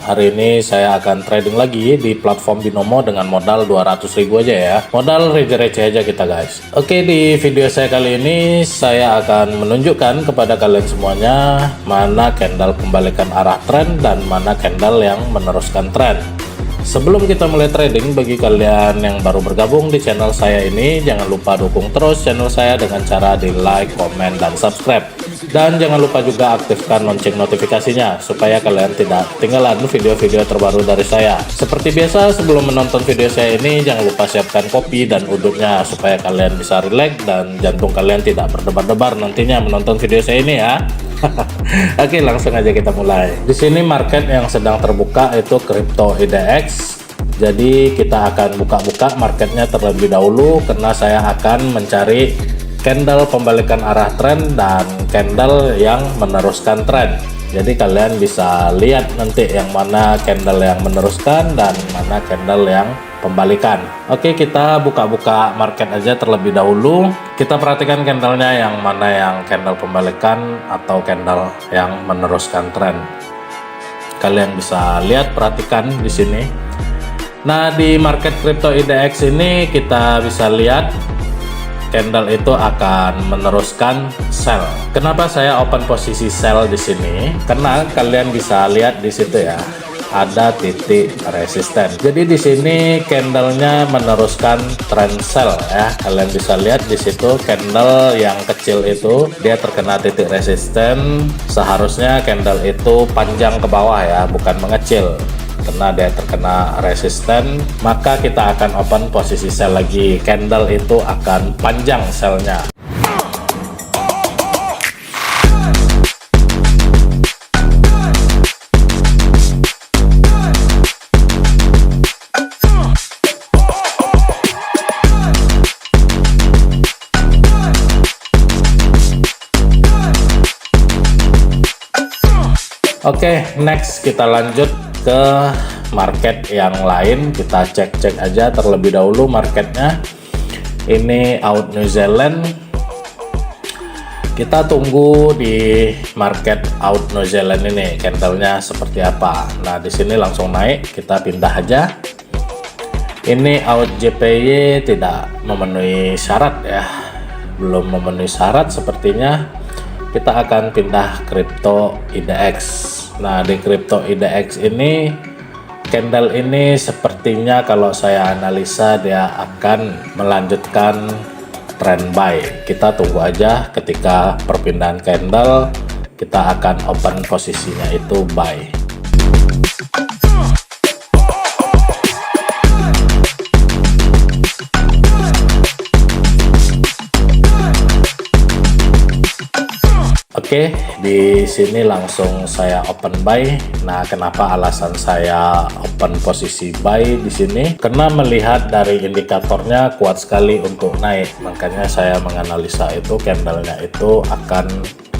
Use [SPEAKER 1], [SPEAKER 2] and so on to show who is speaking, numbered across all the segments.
[SPEAKER 1] Hari ini saya akan trading lagi di platform Binomo dengan modal 200.000 aja ya. Modal receh-receh aja kita guys. Oke, di video saya kali ini saya akan menunjukkan kepada kalian semuanya mana candle pembalikan arah tren dan mana candle yang meneruskan tren. Sebelum kita mulai trading, bagi kalian yang baru bergabung di channel saya ini, jangan lupa dukung terus channel saya dengan cara di like, komen, dan subscribe. Dan jangan lupa juga aktifkan lonceng notifikasinya supaya kalian tidak ketinggalan video-video terbaru dari saya. Seperti biasa, sebelum menonton video saya ini, jangan lupa siapkan kopi dan uduknya supaya kalian bisa rileks dan jantung kalian tidak berdebar-debar nantinya menonton video saya ini ya. Oke, langsung aja kita mulai. Di sini market yang sedang terbuka itu Crypto IDX. Jadi kita akan buka-buka marketnya terlebih dahulu karena saya akan mencari candle pembalikan arah tren dan candle yang meneruskan tren. Jadi kalian bisa lihat nanti yang mana candle yang meneruskan dan mana candle yang pembalikan. Oke, kita buka-buka market aja terlebih dahulu. Kita perhatikan candlenya yang mana yang candle pembalikan atau candle yang meneruskan tren. Kalian bisa lihat, perhatikan di sini. Nah, di market Crypto IDX ini kita bisa lihat candle itu akan meneruskan sell. Kenapa saya open posisi sell di sini? Karena kalian bisa lihat di situ ya, ada titik resisten. Jadi di sini candlenya meneruskan trend sell ya. Kalian bisa lihat di situ candle yang kecil itu dia terkena titik resisten. Seharusnya candle itu panjang ke bawah ya, bukan mengecil. Karena dia terkena resisten, maka kita akan open posisi sell lagi. Candle itu akan panjang sellnya. Oke, next kita lanjut ke market yang lain. Kita cek-cek aja terlebih dahulu marketnya. Ini out New Zealand. Kita tunggu di market out New Zealand ini candlenya seperti apa. Nah, di sini langsung naik, kita pindah aja. Ini out JPY tidak memenuhi syarat ya, belum memenuhi syarat sepertinya. Kita akan pindah Crypto IDX. Nah, di Crypto IDX ini candle ini sepertinya kalau saya analisa dia akan melanjutkan trend buy. Kita tunggu aja, ketika perpindahan candle kita akan open posisinya itu buy. Oke, di sini langsung saya open buy. Nah, kenapa alasan saya open posisi buy di sini? Karena melihat dari indikatornya kuat sekali untuk naik, makanya saya menganalisa itu candlenya itu akan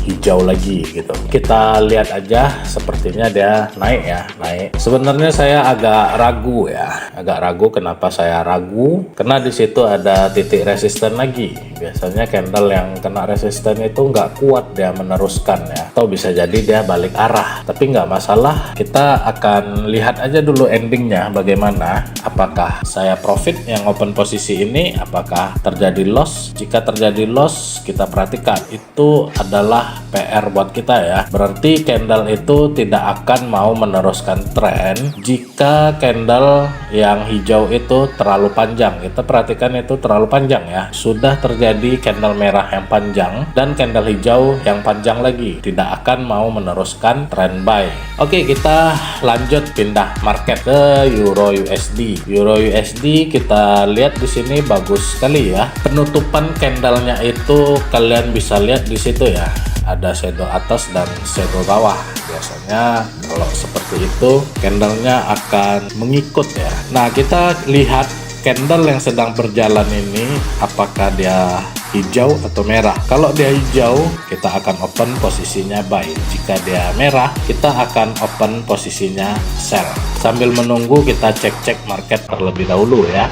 [SPEAKER 1] hijau lagi gitu. Kita lihat aja, sepertinya dia naik ya, naik. Sebenarnya saya agak ragu ya, agak ragu. Kenapa saya ragu? Karena di situ ada titik resisten lagi. Biasanya candle yang kena resisten itu nggak kuat dia meneruskan ya, atau bisa jadi dia balik arah. Tapi nggak masalah, kita akan lihat aja dulu endingnya bagaimana. Apakah saya profit yang open posisi ini, apakah terjadi loss? Jika terjadi loss, kita perhatikan itu adalah PR buat kita ya. Berarti candle itu tidak akan mau meneruskan tren jika candle yang hijau itu terlalu panjang. Kita perhatikan itu terlalu panjang ya. Sudah terjadi candle merah yang panjang dan candle hijau yang panjang lagi, tidak akan mau meneruskan trend buy. Oke, kita lanjut pindah market ke Euro USD. Euro USD kita lihat di sini bagus sekali ya. Penutupan candlenya itu kalian bisa lihat di situ ya. Ada shadow atas dan shadow bawah. Biasanya kalau seperti itu candlenya akan mengikut ya. Nah, kita lihat candle yang sedang berjalan ini apakah dia hijau atau merah. Kalau dia hijau, kita akan open posisinya buy. Jika dia merah, kita akan open posisinya sell. Sambil menunggu kita cek-cek market terlebih dahulu ya.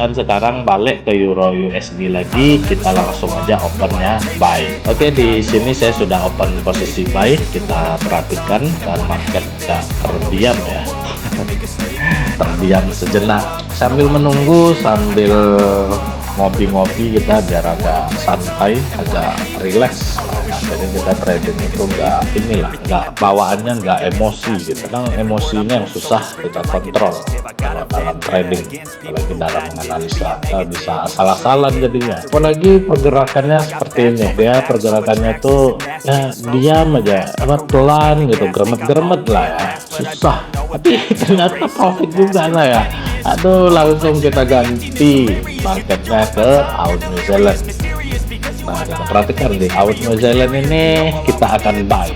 [SPEAKER 1] Dan sekarang balik ke Euro USD lagi, kita langsung aja opennya buy. Oke, di sini saya sudah open posisi buy. Kita perhatikan dan market tidak terdiam ya. Terdiam sejenak sambil menunggu, sambil ngopi-ngopi kita biar agak santai, agak relax. Jadi kita trading itu nggak bawaannya nggak emosi gitu. Kan emosinya yang susah kita kontrol kalau dalam trading, apalagi dalam menganalisa bisa salah-salah jadinya. Apalagi pergerakannya seperti ini, dia pergerakannya tuh ya diam aja, pelan gitu, geremet-geremet lah ya, susah. Tapi ternyata profit juga lah ya. Aduh, langsung kita ganti marketnya ke AUD New Zealand. Nah, kita perhatikan di AUD New Zealand ini kita akan buy.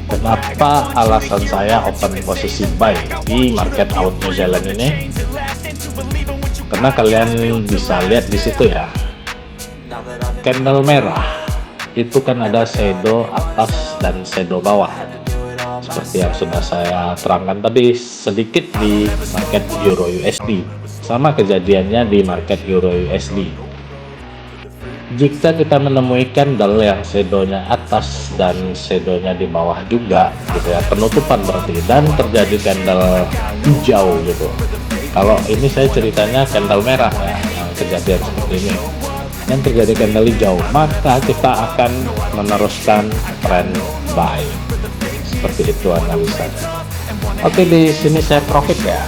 [SPEAKER 1] Kenapa alasan saya open posisi buy di market AUD New Zealand ini? Karena kalian bisa lihat di situ ya, candle merah itu kan ada shadow atas dan shadow bawah. Seperti yang sudah saya terangkan tadi sedikit di market Euro USD, sama kejadiannya di market Euro USD. Jika kita menemui candle yang shadownya atas dan shadownya di bawah juga gitu ya, penutupan berarti, dan terjadi candle hijau gitu. Kalau ini saya ceritanya candle merah ya, yang kejadian seperti ini, yang terjadi candle hijau, maka kita akan meneruskan trend buy. Seperti itu analisanya. Oke, di sini saya profit ya.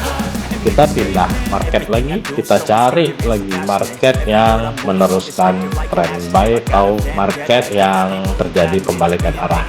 [SPEAKER 1] Kita pindah market lagi, kita cari lagi market yang meneruskan trend buy atau market yang terjadi pembalikan arah.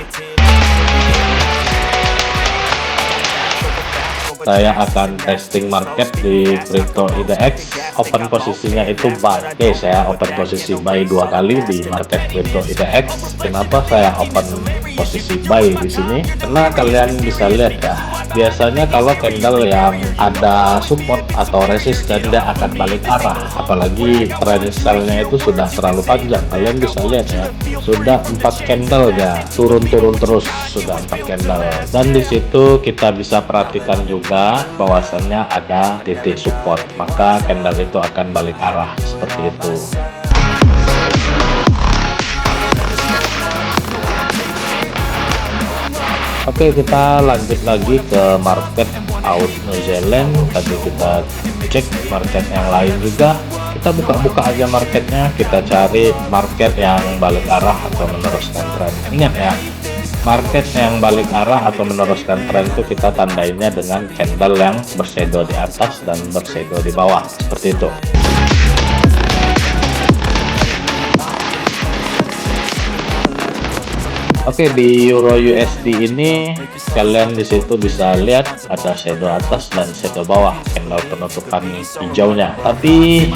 [SPEAKER 1] Saya akan testing market di Crypto IDX, open posisinya itu buy. Oke, saya open posisi buy 2 kali di market Crypto IDX. Kenapa saya open posisi buy di sini? Karena kalian bisa lihat ya, biasanya kalau candle yang ada support atau resisten dia akan balik arah, apalagi trend sell-nya itu sudah terlalu panjang. Kalian bisa lihat ya, sudah 4 candle ya, turun-turun terus, sudah 4 candle. Dan di situ kita bisa perhatikan juga bahwasannya ada titik support, maka candle itu akan balik arah seperti itu. Oke, kita lanjut lagi ke market AUD New Zealand. Tadi kita cek market yang lain juga, kita buka-buka aja marketnya, kita cari market yang balik arah atau meneruskan tren. Ingat ya, market yang balik arah atau meneruskan tren itu kita tandainya dengan candle yang bershadow di atas dan bershadow di bawah, seperti itu. Oke, di Euro USD ini kalian di situ bisa lihat ada shadow atas dan shadow bawah, candle penutupan hijaunya. Tapi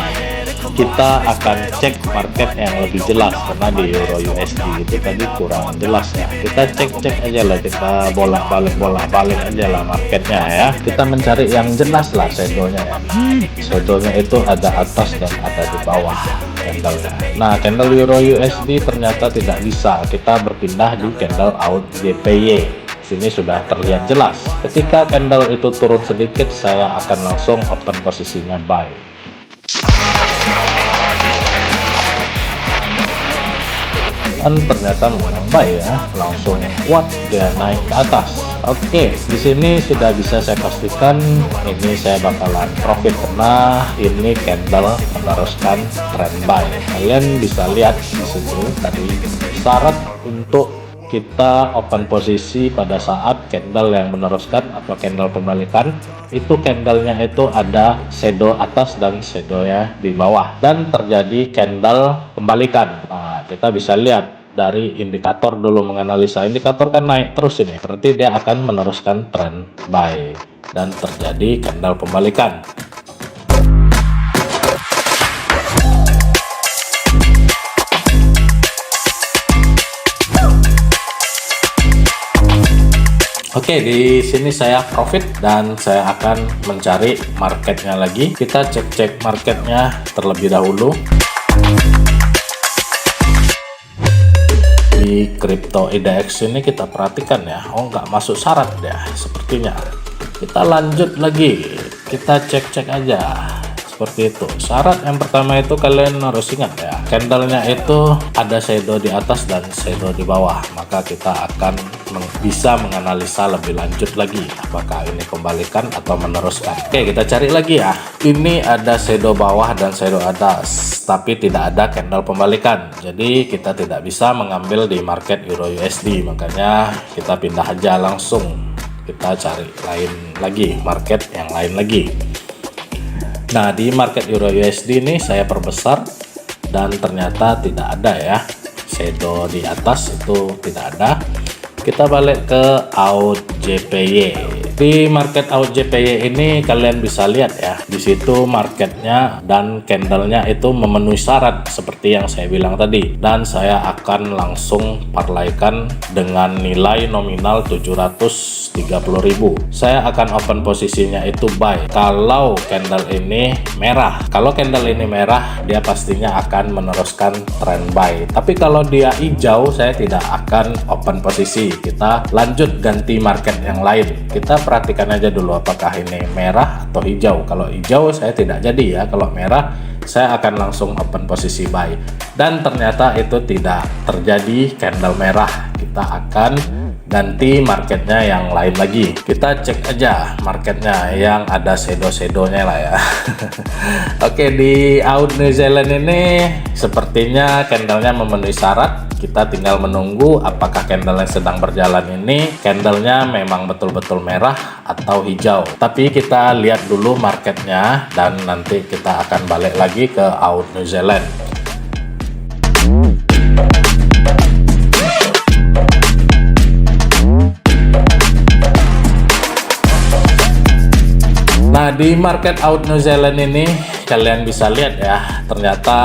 [SPEAKER 1] kita akan cek market yang lebih jelas, karena di Euro USD itu tadi kurang jelas ya. Kita cek aja lah, kita bolak-balik aja lah marketnya ya. Kita mencari yang jelas lah shadownya ya. Shadownya itu ada atas dan ada di bawah candlenya. Nah, candle Euro USD ternyata tidak bisa, kita berpindah di candle AUD JPY. Sini sudah terlihat jelas. Ketika candle itu turun sedikit, saya akan langsung open posisinya buy. Dan ternyata memang buy ya, langsung kuat dia naik ke atas. Oke, di sini sudah bisa saya pastikan ini saya bakalan profit karena ini candle meneruskan trend buy. Kalian bisa lihat di situ tadi syarat untuk kita open posisi pada saat candle yang meneruskan atau candle pembalikan itu, candlenya itu ada shadow atas dan shadownya di bawah dan terjadi candle pembalikan. Nah, kita bisa lihat dari indikator dulu, menganalisa indikator kan naik terus ini, berarti dia akan meneruskan trend buy dan terjadi candle pembalikan. Oke, di sini saya profit dan saya akan mencari marketnya lagi. Kita cek marketnya terlebih dahulu. Di Crypto IDX ini kita perhatikan ya, oh nggak masuk syarat ya sepertinya. Kita lanjut lagi, kita cek aja seperti itu. Syarat yang pertama itu kalian harus ingat ya, candlenya itu ada shadow di atas dan shadow di bawah, maka kita akan bisa menganalisa lebih lanjut lagi apakah ini kembalikan atau meneruskan. Oke, kita cari lagi ya. Ini ada shadow bawah dan shadow atas, tapi tidak ada candle pembalikan, jadi kita tidak bisa mengambil di market Euro USD, makanya kita pindah aja langsung, kita cari lain lagi, market yang lain lagi. Nah, di market Euro USD ini saya perbesar dan ternyata tidak ada ya, shadow di atas itu tidak ada. Kita balik ke AUD JPY. Di market AUD JPY ini kalian bisa lihat ya, di situ marketnya dan candlenya itu memenuhi syarat seperti yang saya bilang tadi, dan saya akan langsung parlaikan dengan nilai nominal 730.000. Saya akan open posisinya itu buy kalau candle ini merah. Kalau candle ini merah, dia pastinya akan meneruskan trend buy, tapi kalau dia hijau saya tidak akan open posisi. Kita lanjut ganti market yang lain. Kita perhatikan aja dulu apakah ini merah atau hijau. Kalau hijau saya tidak jadi ya, kalau merah saya akan langsung open posisi buy, dan ternyata itu tidak terjadi candle merah. Kita akan ganti marketnya yang lain lagi. Kita cek aja marketnya yang ada shadow-shadownya lah ya. Oke, di AUD New Zealand ini sepertinya candlenya memenuhi syarat. Kita tinggal menunggu apakah candle yang sedang berjalan ini candlenya memang betul-betul merah atau hijau. Tapi kita lihat dulu marketnya dan nanti kita akan balik lagi ke AUD New Zealand. Nah, di market AUD New Zealand ini kalian bisa lihat ya, ternyata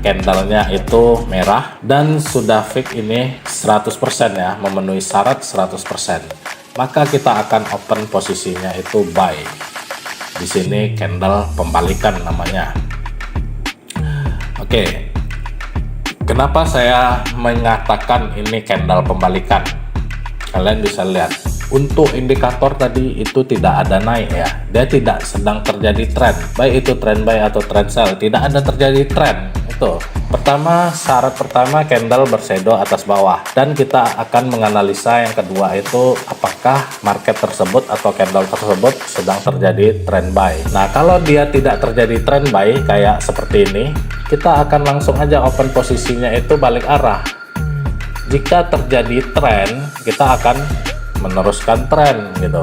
[SPEAKER 1] candlenya itu merah dan sudah fix ini 100% ya, memenuhi syarat 100%. Maka kita akan open posisinya itu buy. Di sini candle pembalikan namanya. Oke. Kenapa saya mengatakan ini candle pembalikan? Kalian bisa lihat. Untuk indikator tadi itu tidak ada naik ya, dia tidak sedang terjadi trend, baik itu trend buy atau trend sell, tidak ada terjadi trend. Itu pertama, syarat pertama candle bershadow atas bawah, dan kita akan menganalisa yang kedua itu apakah market tersebut atau candle tersebut sedang terjadi trend buy. Nah, kalau dia tidak terjadi trend buy kayak seperti ini, kita akan langsung aja open posisinya itu balik arah. Jika terjadi trend, kita akan meneruskan tren gitu.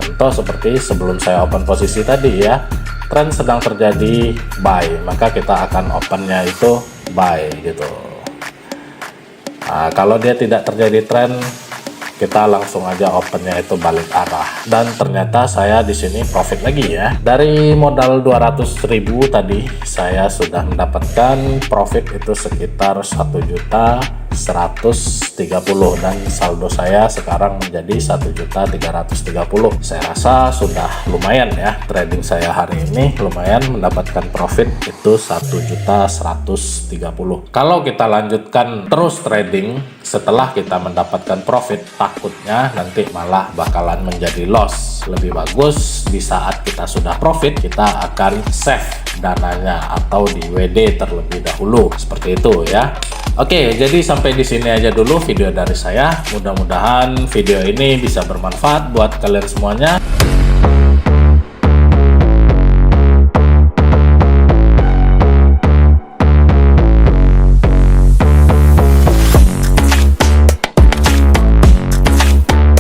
[SPEAKER 1] Contoh seperti sebelum saya open posisi tadi ya, tren sedang terjadi buy, maka kita akan opennya itu buy gitu. Nah, kalau dia tidak terjadi tren, kita langsung aja opennya itu balik arah, dan ternyata saya di sini profit lagi ya. Dari modal 200.000 tadi saya sudah mendapatkan profit itu sekitar 1.130.000, dan saldo saya sekarang menjadi 1.330.000. Saya rasa sudah lumayan ya, trading saya hari ini lumayan mendapatkan profit itu 1.130.000. Kalau kita lanjutkan terus trading setelah kita mendapatkan profit, takutnya nanti malah bakalan menjadi loss. Lebih bagus di saat kita sudah profit, kita akan save dananya atau di WD terlebih dahulu, seperti itu ya. Oke, jadi sampai di sini aja dulu video dari saya. Mudah-mudahan video ini bisa bermanfaat buat kalian semuanya.